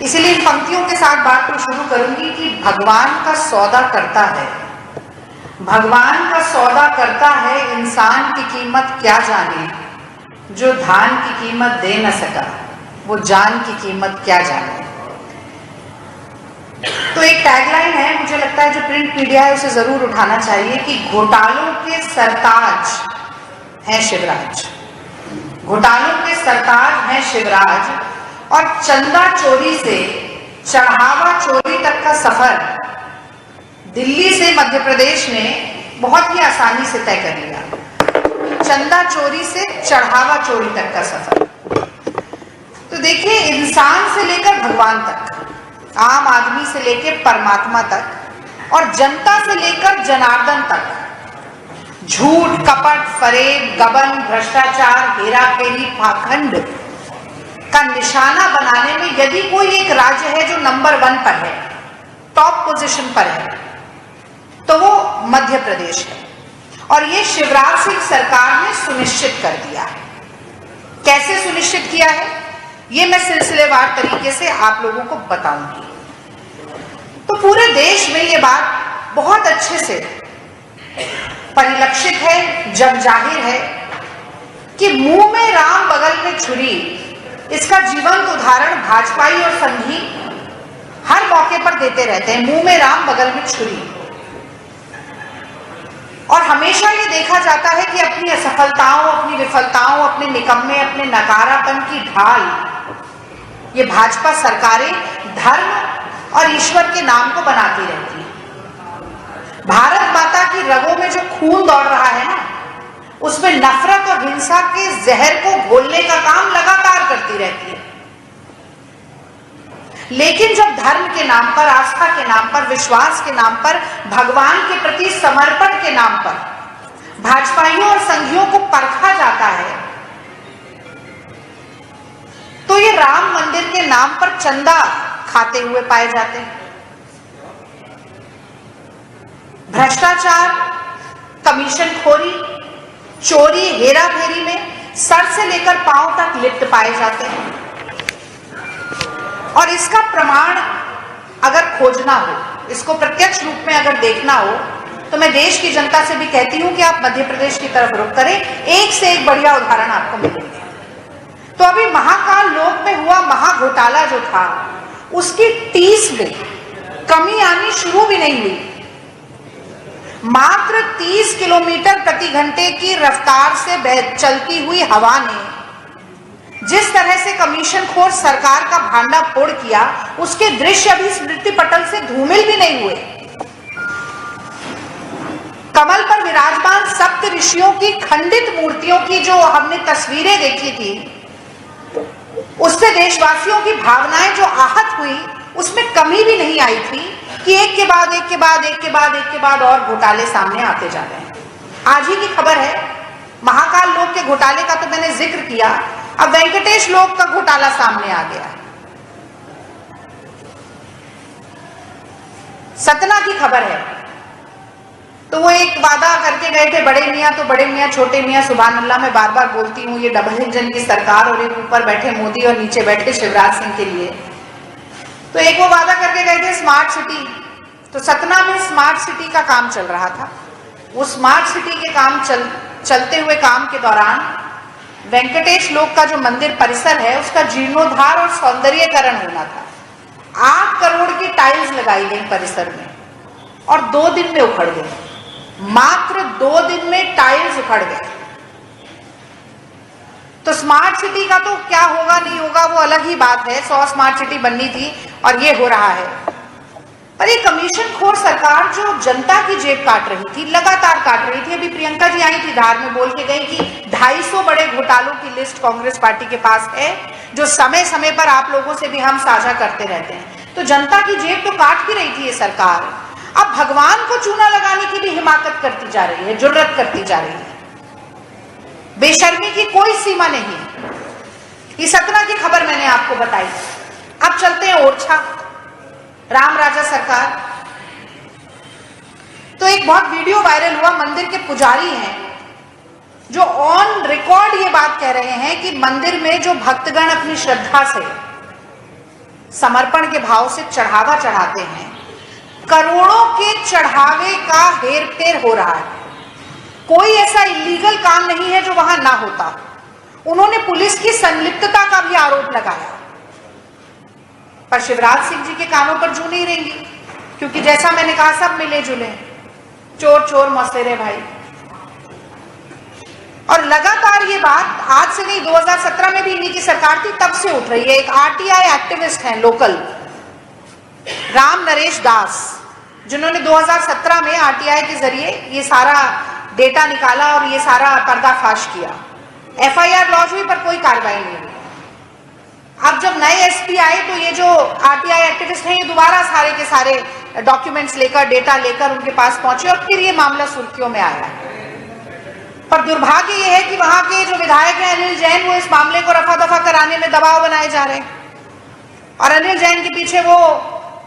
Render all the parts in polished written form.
इसीलिए इन पंक्तियों के साथ बात को शुरू करूंगी कि भगवान का सौदा करता है, भगवान का सौदा करता है, इंसान की कीमत क्या जाने, जो धान की कीमत दे न सका वो जान की कीमत क्या जाने। तो एक टैगलाइन है, मुझे लगता है जो प्रिंट मीडिया है उसे जरूर उठाना चाहिए कि घोटालों के सरताज हैं शिवराज, घोटालों के सरताज हैं शिवराज, और चंदा चोरी से चढ़ावा चोरी तक का सफर दिल्ली से मध्य प्रदेश ने बहुत ही आसानी से तय कर लिया। चंदा चोरी से चढ़ावा चोरी तक का सफर। तो देखिए, इंसान से लेकर भगवान तक, आम आदमी से लेकर परमात्मा तक और जनता से लेकर जनार्दन तक, झूठ, कपट, फरेब, गबन, भ्रष्टाचार, हेराफेरी, पाखंड का निशाना बनाने में यदि कोई एक राज्य है जो नंबर 1 पर है, टॉप पोजीशन पर है, तो वो मध्य प्रदेश है। और ये शिवराज सिंह सरकार ने सुनिश्चित कर दिया है। कैसे सुनिश्चित किया है ये मैं सिलसिलेवार तरीके से आप लोगों को बताऊंगी। तो पूरे देश में ये बात बहुत अच्छे से परिलक्षित है, जग जाहिर है कि मुंह में राम बगल में छुरी, इसका जीवंत उदाहरण भाजपाई और संघी हर मौके पर देते रहते हैं। मुंह में राम बगल में छुरी। और हमेशा ये देखा जाता है कि अपनी असफलताओं, अपनी विफलताओं, अपने निकम्मे, अपने नकारापन की ढाल ये भाजपा सरकारें धर्म और ईश्वर के नाम को बनाती रहती है। भारत माता की रगों में जो खून दौड़ रहा है ना, उसमें नफरत और हिंसा के जहर को घोलने का काम लगातार करती रहती है। लेकिन जब धर्म के नाम पर, आस्था के नाम पर, विश्वास के नाम पर, भगवान के प्रति समर्पण के नाम पर भाजपाइयों और संघियों को परखा जाता है, तो ये राम मंदिर के नाम पर चंदा खाते हुए पाए जाते हैं। भ्रष्टाचार, कमीशनखोरी, चोरी, हेराफेरी में सर से लेकर पांव तक लिप्त पाए जाते हैं। और इसका प्रमाण अगर खोजना हो, इसको प्रत्यक्ष रूप में अगर देखना हो, तो मैं देश की जनता से भी कहती हूं कि आप मध्य प्रदेश की तरफ रुख करें, एक से एक बढ़िया उदाहरण आपको मिलेंगे। तो अभी महाकाल लोक में हुआ महाघोटाला जो था, उसकी टीस में कमी आनी शुरू भी नहीं हुई। मात्र 30 किलोमीटर प्रति घंटे की रफ्तार से चलती हुई हवा ने जिस तरह से कमीशनखोर सरकार का भांडा फोड़ किया, उसके दृश्य अभी स्मृति पटल से धूमिल भी नहीं हुए। कमल पर विराजमान सप्त ऋषियों की खंडित मूर्तियों की जो हमने तस्वीरें देखी थी, उससे देशवासियों की भावनाएं जो आहत हुई, उसमें कमी भी नहीं आई थी कि एक के बाद एक के बाद एक के बाद एक के बाद और घोटाले सामने आते जा रहे हैं। आज ही की खबर है, महाकाल लोक के घोटाले का तो मैंने जिक्र किया, अब वेंकटेश लोक का घोटाला सामने आ गया। सतना की खबर है, तो वो एक वादा करके गए थे बड़े मियां, तो बड़े मियां छोटे मियां सुभान अल्लाह, मैं बार बार बोलती हूँ, ये डबल इंजन की सरकार और एक ऊपर बैठे मोदी और नीचे बैठे शिवराज सिंह के लिए। तो एक वो वादा करके गए थे स्मार्ट सिटी, तो सतना में स्मार्ट सिटी का काम चल रहा था। वो स्मार्ट सिटी के काम चलते हुए काम के दौरान वेंकटेश लोक का जो मंदिर परिसर है, उसका जीर्णोद्धार और सौंदर्यीकरण होना था। 8 करोड़ की टाइल्स लगाई गई परिसर में और 2 दिन में उखड़ गई। मात्र 2 दिन में टाइल्स उखड़ गए। तो स्मार्ट सिटी का तो क्या होगा नहीं होगा वो अलग ही बात है, 100 स्मार्ट सिटी बननी थी और ये हो रहा है। पर ये कमीशनखोर सरकार जो जनता की जेब काट रही थी, लगातार काट रही थी। अभी प्रियंका जी आई थी धार में, बोल के गई कि 250 बड़े घोटालों की लिस्ट कांग्रेस पार्टी के पास है, जो समय समय पर आप लोगों से भी हम साझा करते रहते हैं। तो जनता की जेब तो काट ही रही थी ये सरकार। अब भगवान को चूना लगाने की भी हिमाकत करती जा रही है, जुर्रत करती जा रही है। बेशर्मी की कोई सीमा नहीं। ये सतना की खबर मैंने आपको बताई। अब चलते हैं ओरछा, राम राजा सरकार। तो एक बहुत वीडियो वायरल हुआ, मंदिर के पुजारी हैं जो ऑन रिकॉर्ड ये बात कह रहे हैं कि मंदिर में जो भक्तगण अपनी श्रद्धा से समर्पण के भाव से चढ़ावा चढ़ाते हैं, करोड़ों के चढ़ावे का हेरफेर हो रहा है। कोई ऐसा इलीगल काम नहीं है जो वहां ना होता। उन्होंने पुलिस की संलिप्तता का भी आरोप लगाया, पर शिवराज सिंह जी के कानों पर जू नहीं रहेंगी, क्योंकि जैसा मैंने कहा सब मिले जुले, चोर चोर मौसेरे भाई। और लगातार ये बात आज से नहीं, 2017 में भी इन्हीं की सरकार थी, तब से उठ रही है। एक आरटीआई एक्टिविस्ट हैं लोकल, राम नरेश दास, जिन्होंने 2017 में आरटीआई के जरिए ये सारा डेटा निकाला और ये सारा पर्दाफाश किया। एफआईआर लॉन्च हुई पर कोई कार्रवाई नहीं हुई। अब जब नए एसपी आए तो ये जो आरटीआई एक्टिविस्ट हैं ये दोबारा सारे के सारे डॉक्यूमेंट्स लेकर, डेटा लेकर उनके पास पहुंचे और फिर ये मामला सुर्खियों में आया। पर दुर्भाग्य ये है कि वहां के जो विधायक हैं अनिल जैन, वो इस मामले को रफा दफा कराने में दबाव बनाए जा रहे हैं। और अनिल जैन के पीछे वो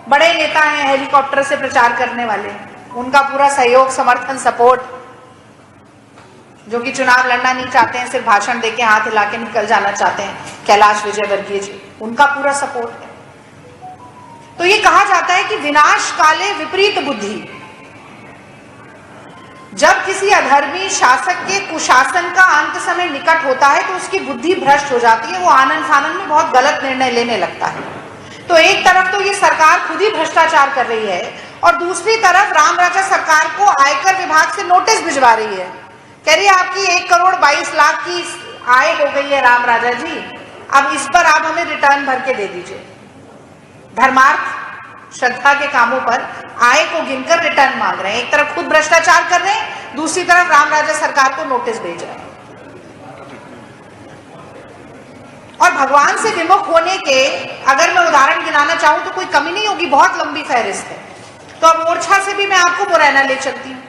बड़े नेता हैं हेलीकॉप्टर से प्रचार करने वाले, उनका पूरा सहयोग, समर्थन, सपोर्ट, जो कि चुनाव लड़ना नहीं चाहते हैं, सिर्फ भाषण देके हाथ हिला के निकल जाना चाहते हैं, कैलाश विजयवर्गीय जी, उनका पूरा सपोर्ट है। तो ये कहा जाता है कि विनाश काले विपरीत बुद्धि। जब किसी अधर्मी शासक के कुशासन का अंत समय निकट होता है तो उसकी बुद्धि भ्रष्ट हो जाती है, वो आनन फानन में बहुत गलत निर्णय लेने लगता है। तो एक तरफ तो ये सरकार खुद ही भ्रष्टाचार कर रही है और दूसरी तरफ रामराजा सरकार को आयकर विभाग से नोटिस भिजवा रही है, कह रही है आपकी 1,22,00,000 की आय हो गई है रामराजा जी, अब इस पर आप हमें रिटर्न भर के दे दीजिए। धर्मार्थ श्रद्धा के कामों पर आय को गिनकर रिटर्न मांग रहे हैं। एक तरफ खुद भ्रष्टाचार कर रहे हैं, दूसरी तरफ रामराजा सरकार को नोटिस भेज रहे हैं। और भगवान से विमुख होने के अगर मैं उदाहरण गिनाना चाहूं तो कोई कमी नहीं होगी, बहुत लंबी फहरिस्त है। तो अब ओरछा से भी मैं आपको मुरैना ले चलती हूँ।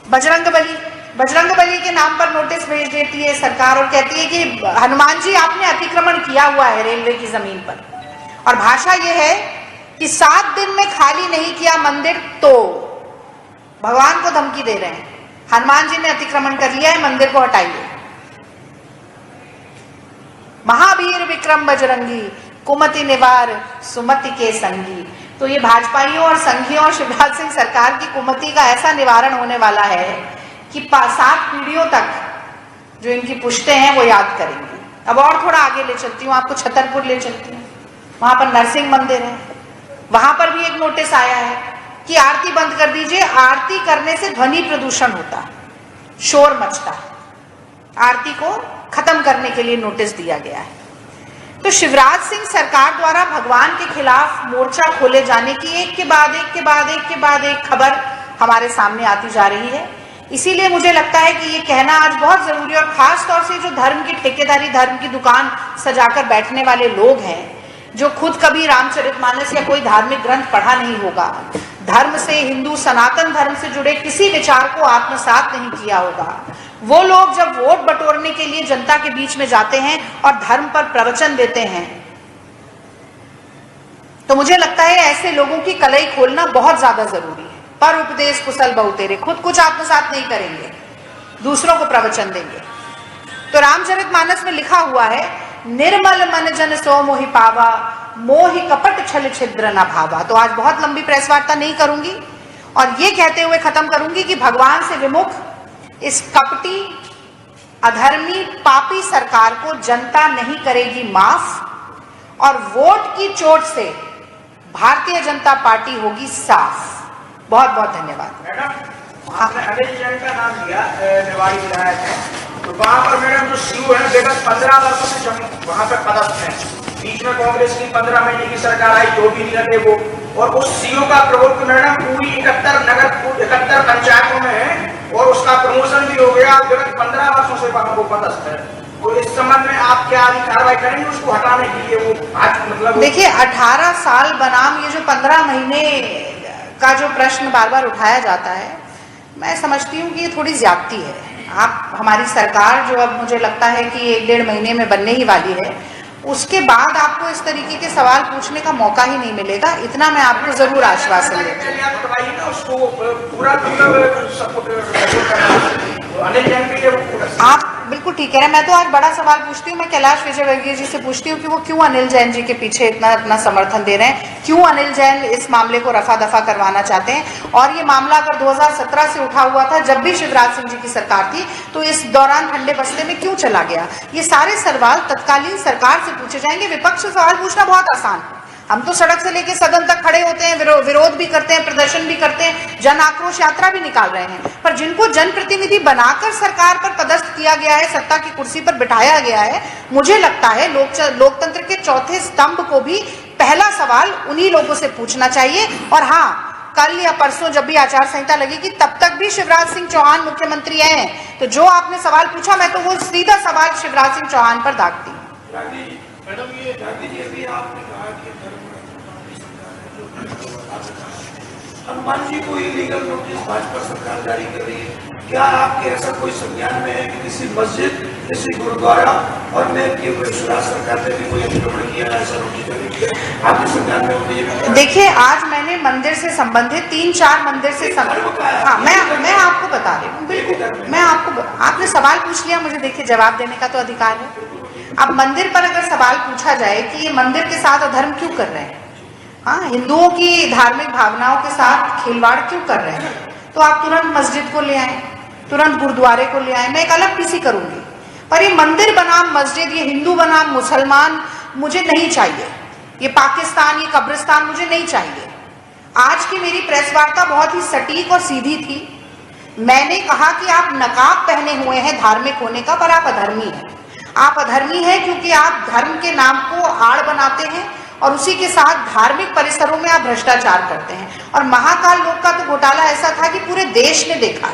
बजरंग बली के नाम पर नोटिस भेज देती है सरकार और कहती है कि हनुमान जी आपने अतिक्रमण किया हुआ है रेलवे की जमीन पर, और भाषा यह है कि 7 दिन में खाली नहीं किया मंदिर तो भगवान को धमकी दे रहे हैं, हनुमान जी ने अतिक्रमण कर लिया है, मंदिर को हटाइए। महावीर विक्रम बजरंगी, कुमति निवार सुमति के संगी। तो ये भाजपाइयों और संघियों और शिवराज सिंह सरकार की कुमति का ऐसा निवारण होने वाला है कि 7 पीढ़ियों तक जो इनकी पुश्तें हैं वो याद करेंगी। अब और थोड़ा आगे ले चलती हूँ, आपको छतरपुर ले चलती हूँ। वहां पर नरसिंह मंदिर है, वहां पर भी एक नोटिस आया है कि आरती बंद कर दीजिए, आरती करने से ध्वनि प्रदूषण होता है, शोर मचता है। आरती को खत्म करने के लिए नोटिस दिया गया है। तो शिवराज सिंह सरकार द्वारा भगवान के खिलाफ मोर्चा खोले जाने की एक के बाद एक खबर हमारे सामने आती जा रही है। इसीलिए मुझे लगता है कि ये कहना आज बहुत जरूरी है, और खास तौर से जो धर्म की ठेकेदारी, धर्म की दुकान सजाकर बैठने वाले लोग हैं, जो खुद कभी रामचरितमानस या कोई धार्मिक ग्रंथ पढ़ा नहीं होगा, धर्म से, हिंदू सनातन धर्म से जुड़े किसी विचार को आत्मसात नहीं किया होगा, वो लोग जब वोट बटोरने के लिए जनता के बीच में जाते हैं और धर्म पर प्रवचन देते हैं, तो मुझे लगता है ऐसे लोगों की कलई खोलना बहुत ज्यादा जरूरी है। पर उपदेश कुशल बहु तेरे, खुद कुछ आत्मसात नहीं करेंगे, दूसरों को प्रवचन देंगे। तो रामचरितमानस में लिखा हुआ है, निर्मल मन जन सो मोहि पावा, मोहि कपट छल छिद्र न भावा। तो आज बहुत लंबी प्रेस वार्ता नहीं करूंगी और ये कहते हुए खत्म करूंगी कि भगवान से विमुख इस कपटी, अधर्मी, पापी सरकार को जनता नहीं करेगी माफ, और वोट की चोट से भारतीय जनता पार्टी होगी साफ। बहुत बहुत धन्यवाद। मैडम, आपने अनिल जैन का नाम लिया, निवाड़ी विधायक है, तो वहाँ पर मैडम जो सीओ है विगत 15 वर्षों से वहाँ पे पदस्थ है। बीच में कांग्रेस की 15 महीने की सरकार आई, जो भी नहीं लगे वो, और उस सीओ का प्रभुत्व मैडम पूरी 71 पंचायतों में है और उसका प्रमोशन भी हो गया। विगत 15 वर्षों से वहाँ वो पदस्थ है। तो इस संबंध में आप क्या कार्रवाई करेंगे उसको हटाने के लिए? वो आज मतलब देखिए, 18 साल बनाम ये जो 15 महीने का जो प्रश्न बार बार उठाया जाता है, मैं समझती हूँ कि ये थोड़ी ज्यादती है। आप, हमारी सरकार जो अब मुझे लगता है कि 1-1.5 महीने में बनने ही वाली है, उसके बाद आपको इस तरीके के सवाल पूछने का मौका ही नहीं मिलेगा, इतना मैं आपको जरूर आश्वासन देती हूँ। आप बिल्कुल ठीक है। मैं तो आज बड़ा सवाल पूछती हूँ, मैं कैलाश विजयवर्गीय जी से पूछती हूँ कि वो क्यों अनिल जैन जी के पीछे इतना समर्थन दे रहे हैं, क्यों अनिल जैन इस मामले को रफा दफा करवाना चाहते हैं। और ये मामला अगर 2017 से उठा हुआ था, जब भी शिवराज सिंह जी की सरकार थी, तो इस दौरान ठंडे बस्ते में क्यों चला गया? ये सारे सवाल तत्कालीन सरकार से पूछे जाएंगे। विपक्ष से सवाल पूछना बहुत आसान है, हम तो सड़क से लेकर सदन तक खड़े होते हैं, विरोध भी करते हैं, प्रदर्शन भी करते हैं, जन आक्रोश यात्रा भी निकाल रहे हैं। पर जिनको जनप्रतिनिधि बनाकर सरकार पर पदस्थ किया गया है, सत्ता की कुर्सी पर बिठाया गया है, मुझे लगता है लोकतंत्र के चौथे स्तंभ को भी पहला सवाल उन्हीं लोगों से पूछना चाहिए। और हाँ, कल या परसों जब भी आचार संहिता लगेगी, तब तक भी शिवराज सिंह चौहान मुख्यमंत्री हैं। तो जो आपने सवाल पूछा, मैं तो वो सीधा सवाल शिवराज सिंह चौहान पर दागती हूँ। मैडम, ये गांधी जी अभी आपने कहा कि हनुमान जी को इलीगल नोटिस भाजपा सरकार जारी कर रही है, क्या आपके ऐसा कोई संज्ञान में है कि किसी मस्जिद, किसी गुरुद्वारा और मैं कि शिवराज सरकार ने भी कोई अतिक्रमण किया, ऐसा नोटिस जारी किया आपके संज्ञान में होती? देखिए, आज मैंने मंदिर से संबंधित 3-4 मंदिर से हाँ, मैं आपको बता रही हूँ, बिल्कुल मैं आपने सवाल पूछ लिया, मुझे देखिए जवाब देने का तो अधिकार है। अब मंदिर पर अगर सवाल पूछा जाए कि ये मंदिर के साथ अधर्म क्यों कर रहे हैं, हाँ, हिंदुओं की धार्मिक भावनाओं के साथ खिलवाड़ क्यों कर रहे हैं, तो आप तुरंत मस्जिद को ले आए, तुरंत गुरुद्वारे को ले आए, मैं एक अलग पीसी करूंगी। पर ये मंदिर बनाम मस्जिद, ये हिंदू बनाम मुसलमान मुझे नहीं चाहिए, ये पाकिस्तान, ये कब्रिस्तान मुझे नहीं चाहिए। आज की मेरी प्रेस वार्ता बहुत ही सटीक और सीधी थी। मैंने कहा कि आप नकाब पहने हुए हैं धार्मिक होने का, पर आप अधर्मी हैं। आप अधर्मी हैं क्योंकि आप धर्म के नाम को आड़ बनाते हैं और उसी के साथ धार्मिक परिसरों में आप भ्रष्टाचार करते हैं। और महाकाल लोक का तो घोटाला ऐसा था कि पूरे देश ने देखा,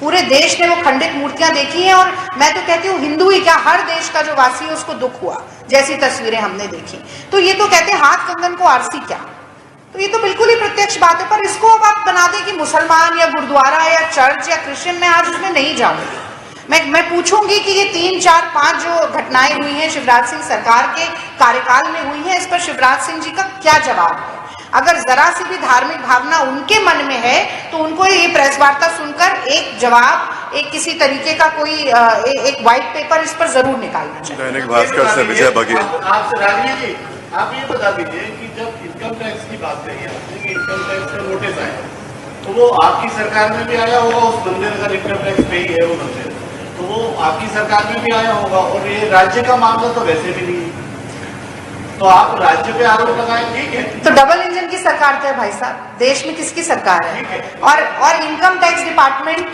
पूरे देश ने वो खंडित मूर्तियां देखी हैं। और मैं तो कहती हूँ, हिंदू ही क्या, हर देश का जो वासी है उसको दुख हुआ जैसी तस्वीरें हमने देखी। तो ये तो कहते हैं हाथ कंगन को आरसी क्या, तो ये तो बिल्कुल ही प्रत्यक्ष बात है। पर इसको अब आप बना दें कि मुसलमान या गुरुद्वारा या चर्च या क्रिश्चियन, मैं आज उसमें नहीं जाऊंगी। मैं पूछूंगी कि ये 3, 4, 5 जो घटनाएं हुई हैं शिवराज सिंह सरकार के कार्यकाल में हुई हैं, इस पर शिवराज सिंह जी का क्या जवाब है। अगर जरा सी भी धार्मिक भावना उनके मन में है तो उनको ये प्रेस वार्ता सुनकर एक जवाब, एक किसी तरीके का कोई एक व्हाइट पेपर इस पर जरूर निकालना चाहिए। दैनिक भास्कर से विजय बघेल। आपसे रागिनी जी, आप ये बता दीजिए कि जब इनकम टैक्स की बात करिए आपने कि इनकम टैक्स का नोटिस आया, तो वो आपकी सरकार में भी आया होगा, उस मंदिर का इनकम टैक्स पे ही है वो मंदिर, तो वो आपकी सरकार में भी आया होगा। और ये राज्य का मामला तो वैसे भी नहीं है, तो आप राज्य पे आरोप लगाएं, ठीक है। तो डबल इंजन की सरकार है भाई साहब, देश में किसकी सरकार है? और इनकम टैक्स डिपार्टमेंट,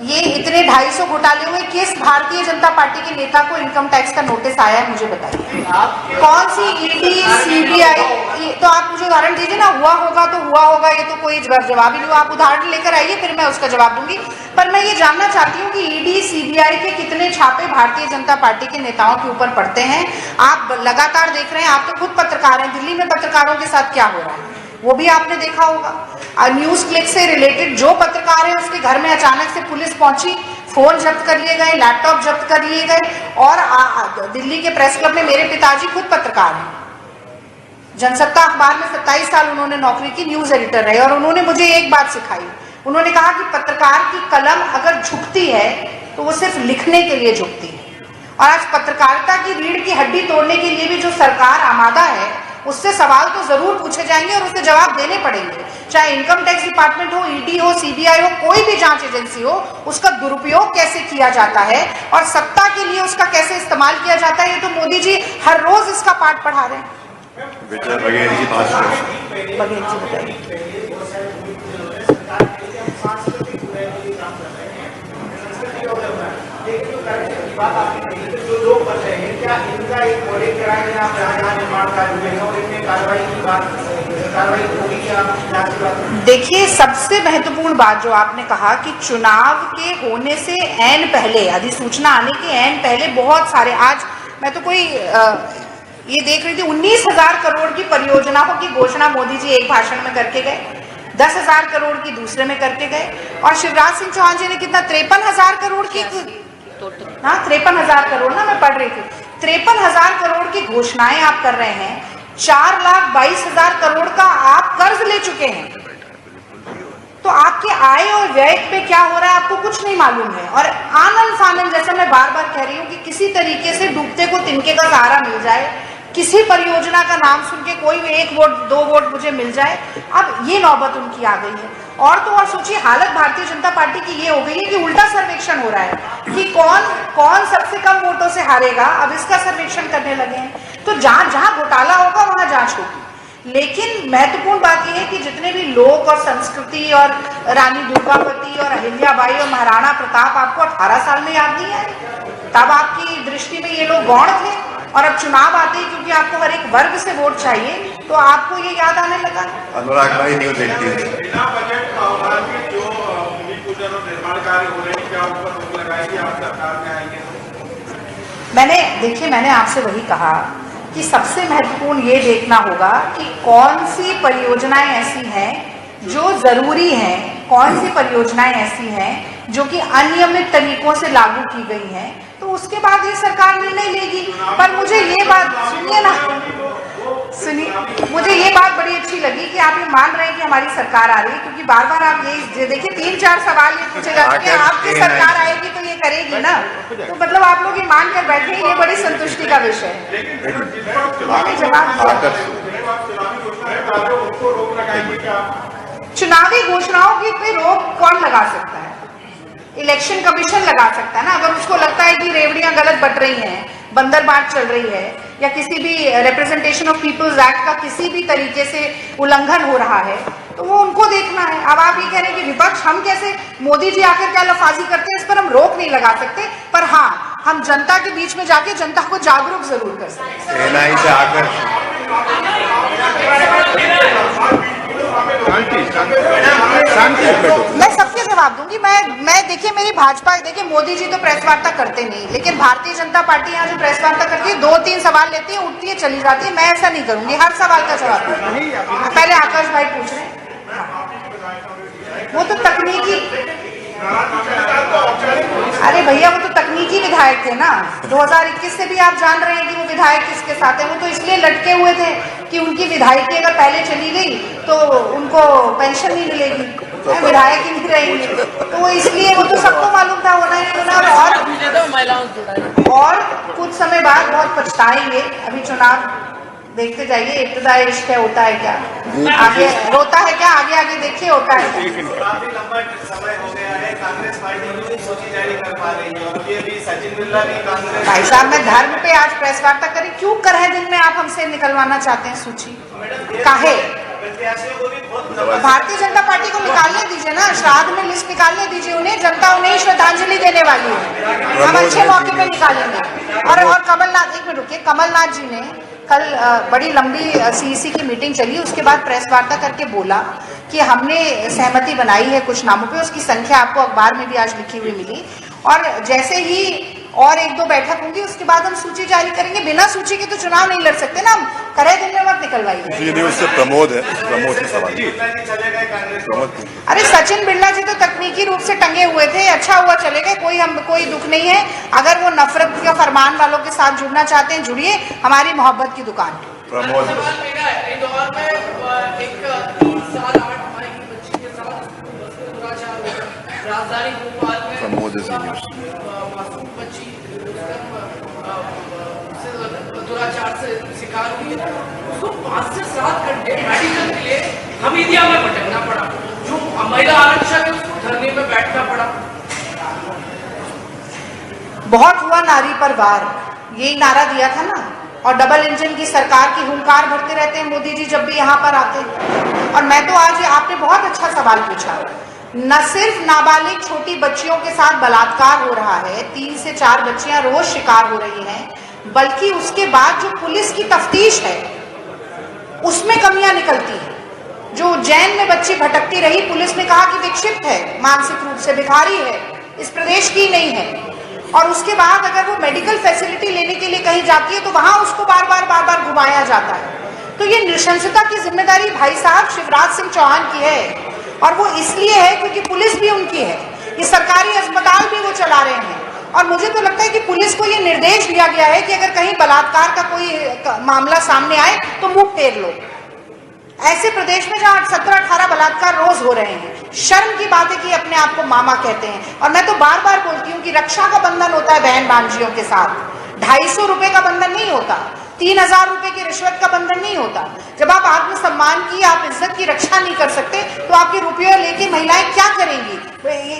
ये इतने 250 घोटाले हुए, किस भारतीय जनता पार्टी के नेता को इनकम टैक्स का नोटिस आया है मुझे बताइए? कौन सी ईडी, सीबीआई? तो आप मुझे उदाहरण दीजिए ना, हुआ होगा तो हुआ होगा, ये तो कोई जवाब ही नहीं। आप उदाहरण लेकर आइए, फिर मैं उसका जवाब दूंगी। पर मैं ये जानना चाहती हूँ कि ईडी, सीबीआई के कितने छापे भारतीय जनता पार्टी के नेताओं के ऊपर पड़ते हैं? आप लगातार देख रहे हैं, आप तो खुद पत्रकार हैं, दिल्ली में पत्रकारों के साथ क्या हो रहा है वो भी आपने देखा होगा। न्यूज क्लिक से रिलेटेड जो पत्रकार है, उसके घर में अचानक से पुलिस पहुंची, फोन जब्त कर लिए गए, लैपटॉप जब्त कर लिए गए। और दिल्ली के प्रेस क्लब में मेरे पिताजी खुद पत्रकार हैं, जनसत्ता अखबार में 27 साल उन्होंने नौकरी की, न्यूज एडिटर रहे। और उन्होंने मुझे एक बात सिखाई, उन्होंने कहा कि पत्रकार की कलम अगर झुकती है तो वो सिर्फ लिखने के लिए झुकती है। और आज पत्रकारिता की रीढ़ की हड्डी तोड़ने के लिए भी जो सरकार आमादा है, उससे सवाल तो जरूर पूछे जाएंगे और उसके जवाब देने पड़ेंगे। चाहे इनकम टैक्स डिपार्टमेंट हो, ईडी हो, सीबीआई हो, कोई भी जांच एजेंसी हो, उसका दुरुपयोग कैसे किया जाता है और सत्ता के लिए उसका कैसे इस्तेमाल किया जाता है, ये तो मोदी जी हर रोज इसका पाठ पढ़ा रहे हैं। विजय बघेल जी भास्कर। बघेल जी बताइए। जो लोग बच रहे हैं, क्या इनका एक ऑडिट कराएंगे आप, जहाँ निर्माण कार्य हुए और इनमें कार्रवाई की बात, कार्रवाई होगी क्या जांच की बात? देखिए, सबसे महत्वपूर्ण बात जो आपने कहा कि चुनाव के होने से ऐन पहले, अधिसूचना आने के ऐन पहले बहुत सारे, आज मैं तो कोई ये देख रही थी, 19,000 करोड़ की परियोजनाओं की घोषणा मोदी जी एक भाषण में करके गए, 10,000 करोड़ की दूसरे में करके गए। और शिवराज सिंह चौहान जी ने कितना, 53,000 करोड़ की, हाँ 53,000 करोड़ ना, मैं पढ़ रही थी, 53,000 करोड़ की घोषणाएं आप कर रहे हैं। 4,22,000 करोड़ का आप कर्ज ले चुके हैं। तो आपके आय और व्यय पे क्या हो रहा है आपको कुछ नहीं मालूम है। और आनंद फानंद, जैसा मैं बार बार कह रही हूँ कि किसी तरीके से डूबते को तिनके का सहारा मिल जाए, किसी परियोजना का नाम सुन के कोई 1 वोट 2 वोट मुझे मिल जाए, अब ये नौबत उनकी आ गई है। और तो और सोचिए, हालत भारतीय जनता पार्टी की ये हो गई है कि उल्टा सर्वेक्षण हो रहा है कि कौन सबसे कम वोटों से हारेगा, अब इसका सर्वेक्षण करने लगे हैं। तो जहां घोटाला होगा वहां जांच होगी। लेकिन महत्वपूर्ण बात यह है कि जितने भी लोक और संस्कृति और रानी दुर्गावती और अहिल्याबाई और महाराणा प्रताप आपको 18 साल में याद नहीं आए, तब आपकी दृष्टि में ये लोग गौण थे। और अब चुनाव आते ही क्योंकि आपको हर एक वर्ग से वोट चाहिए तो आपको ये याद आने लगा। अनुराग भाई, न्यूज़ 18। बिना बजट का होगा कि जो भूमि पूजन और निर्माण कार्य हो रहे हैं, क्या उन पर रोक लगाएगी आप सरकार में आएंगे? मैंने आपसे वही कहा कि सबसे महत्वपूर्ण ये देखना होगा कि कौन सी परियोजनाएं ऐसी हैं जो जरूरी हैं, कौन सी परियोजनाएं ऐसी हैं जो कि अनियमित तरीकों से लागू की गई हैं, तो उसके बाद ये सरकार निर्णय लेगी। पर मुझे ये बात सुनिए, मुझे ये बात बड़ी अच्छी लगी कि आप ये मान रहे हैं कि हमारी सरकार आ रही है, क्योंकि बार बार आप ये देखिए 3-4 सवाल ये पूछे जाते हैं कि आपकी सरकार आएगी तो ये करेगी ना, तो मतलब आप लोग ये मान कर बैठे, ये बड़ी संतुष्टि का विषय है। चुनावी घोषणाओं की पे रोक कौन लगा सकता है? इलेक्शन कमीशन लगा सकता है ना। अगर उसको लगता है कि रेवड़ियां गलत बट रही हैं, बंदरबाट चल रही है, या किसी भी रिप्रेजेंटेशन ऑफ पीपल्स एक्ट का किसी भी तरीके से उल्लंघन हो रहा है, तो वो उनको देखना है। अब आप ये कह रहे हैं कि विपक्ष, हम कैसे, मोदी जी आकर क्या लफाजी करते हैं, इस पर हम रोक नहीं लगा सकते, पर हाँ, हम जनता के बीच में जाके जनता को जागरूक जरूर कर सकते हैं। एनआई से आकर मैं सबके जवाब दूंगी। मैं देखिए, मेरी भाजपा, देखिए मोदी जी तो प्रेस वार्ता करते नहीं, लेकिन भारतीय जनता पार्टी यहाँ जो प्रेस वार्ता करती है 2-3 सवाल लेती है, उठती है, चली जाती है। मैं ऐसा नहीं करूंगी, हर सवाल का जवाब दूंगी। पहले आकाश भाई पूछ रहे हैं, वो तो तकनीकी, अरे भैया वो तो तकनीकी विधायक थे ना। 2021 से भी आप जान रहे हैं कि वो विधायक किसके साथ है। वो तो इसलिए लटके हुए थे कि उनकी विधायकी अगर पहले चली गई तो उनको पेंशन नहीं मिलेगी, विधायक ही नहीं रहेंगे, तो वो इसलिए, वो तो सबको मालूम था, होना ही होना। और कुछ समय बाद बहुत पछताएंगे। अभी चुनाव देखते जाइए, इब्तदाई इश्क है, होता है क्या आगे, रोता है क्या आगे आगे देखिए, होता है। काफी लंबा समय हो गया है, कांग्रेस पार्टी भी सूची जारी कर पा रही है, और ये भी सचिन बिरला भी कांग्रेस। भाई साहब, मैं धर्म पे आज प्रेस वार्ता करी, क्यों कर है दिन में आप हमसे निकलवाना चाहते हैं सूची? काहे? भारतीय जनता पार्टी को निकालने दीजिए ना, श्राद्ध में लिस्ट निकालने दीजिए उन्हें, जनता उन्हें श्रद्धांजलि देने वाली है, हम अच्छे मौके पे निकालेंगे। और कमलनाथ, 1 मिनट रुकिए, कमलनाथ जी ने कल बड़ी लंबी सीईसी की मीटिंग चली, उसके बाद प्रेस वार्ता करके बोला कि हमने सहमति बनाई है कुछ नामों पे, उसकी संख्या आपको अखबार में भी आज लिखी हुई मिली, और जैसे ही और 1-2 बैठक होंगी उसके बाद हम सूची जारी करेंगे। बिना सूची के तो चुनाव नहीं लड़ सकते ना, हम करे दिन में मत निकलवाइए। न्यूज़ से प्रमोद है, प्रमोद के सवाल। अरे सचिन बिरला जी तो तकनीकी रूप से टंगे हुए थे, अच्छा हुआ चले गए, कोई दुख नहीं है। अगर वो नफरत का फरमान वालों के साथ जुड़ना चाहते हैं, जुड़िए, हमारी मोहब्बत की दुकान। प्रमोद इंदौर में एक 3 साल 8 महीने की बच्ची के साथ दुराचार हुआ। राजधानी भोपाल में प्रमोद मासूम बच्ची दुराचार से शिकार हुई है। उसको 5 से 7 घंटे मेडिकल के लिए हमीदिया में भटकना पड़ा, जो महिला आरक्षक है उसको धरने में बैठना पड़ा। बहुत हुआ नारी पर वार, यही नारा दिया था ना। और डबल इंजन की सरकार की हुंकार भरते रहते हैं मोदी जी जब भी यहाँ पर आते हैं। और मैं तो आज, आपने बहुत अच्छा सवाल पूछा, न सिर्फ नाबालिग छोटी बच्चियों के साथ बलात्कार हो रहा है, 3 से 4 बच्चियां रोज शिकार हो रही हैं, बल्कि उसके बाद जो पुलिस की तफ्तीश है उसमें कमियां निकलती हैं। जो उज्जैन में बच्ची भटकती रही, पुलिस ने कहा कि विक्षिप्त है, मानसिक रूप से भिखारी है, इस प्रदेश की नहीं है, और उसके बाद अगर वो मेडिकल फैसिलिटी लेने के लिए कहीं जाती है तो वहां उसको बार बार घुमाया जाता है। तो ये नृशंसता की जिम्मेदारी भाई साहब शिवराज सिंह चौहान की है, और वो इसलिए है क्योंकि पुलिस भी उनकी है, ये सरकारी अस्पताल भी वो चला रहे हैं। और मुझे तो लगता है कि पुलिस को ये निर्देश दिया गया है कि अगर कहीं बलात्कार का कोई मामला सामने आए तो मुंह फेर लो, ऐसे प्रदेश में जहां 17-18 बलात्कार रोज हो रहे हैं, शर्म की बात है कि अपने आप को मामा कहते हैं। और मैं तो बार बार बोलती हूँ कि रक्षा का बंधन होता है बहन भांजियों के साथ, 250 रुपए का बंधन नहीं होता, 3000 रुपए की रिश्वत का बंधन नहीं होता। जब आप आत्मसम्मान की, आप इज्जत की रक्षा नहीं कर सकते तो आपके रुपये लेके महिलाएं क्या करेंगी?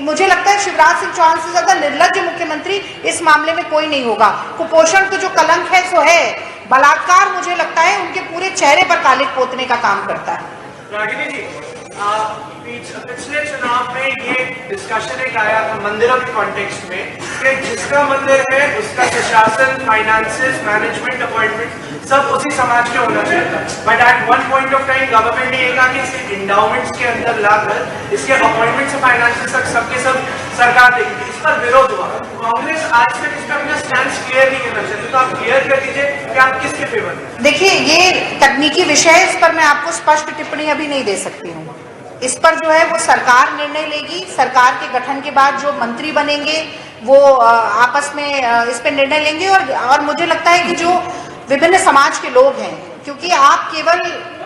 मुझे लगता है शिवराज सिंह चौहान से ज्यादा निर्लज्ज मुख्यमंत्री इस मामले में कोई नहीं होगा। कुपोषण का जो कलंक है सो है, बलात्कार मुझे लगता है उनके पूरे चेहरे पर कालिक पोतने का काम करता है। रागिनी जी, पिछले चुनाव में ये डिस्कशन एक आया था मंदिरों के कॉन्टेक्स्ट में कि जिसका मंदिर है उसका प्रशासन, फाइनेंसेस, मैनेजमेंट, अपॉइंटमेंट सब उसी समाज के होना चाहिए था। But at one point of time government ने ये कहा कि इसके इंडाउमेंट्स के अंदर लाकर इसके अपॉइंटमेंट से फाइनेंसेस तक सबके सब सरकार देगी। इस पर विरोध हुआ। कांग्रेस आज तक इसका अपना स्टैंड क्लियर नहीं करना चाहती, तो आप क्लियर कर दीजिए कि आप किसके फेवर में? देखिए, ये तकनीकी विषय, इस पर मैं आपको स्पष्ट टिप्पणी अभी नहीं दे सकती हूँ। इस पर जो है वो सरकार निर्णय लेगी। सरकार के गठन के बाद जो मंत्री बनेंगे वो आपस में इस पर निर्णय लेंगे। और मुझे लगता है कि जो विभिन्न समाज के लोग हैं, क्योंकि आप केवल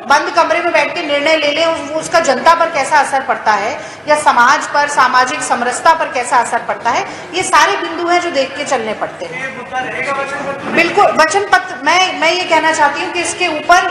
बंद कमरे में बैठ के निर्णय ले लें, उसका जनता पर कैसा असर पड़ता है या समाज पर, सामाजिक समरसता पर कैसा असर पड़ता है, ये सारे बिंदु हैं जो देख के चलने पड़ते हैं। बिल्कुल, वचन पत्र, मैं ये कहना चाहती हूँ कि इसके ऊपर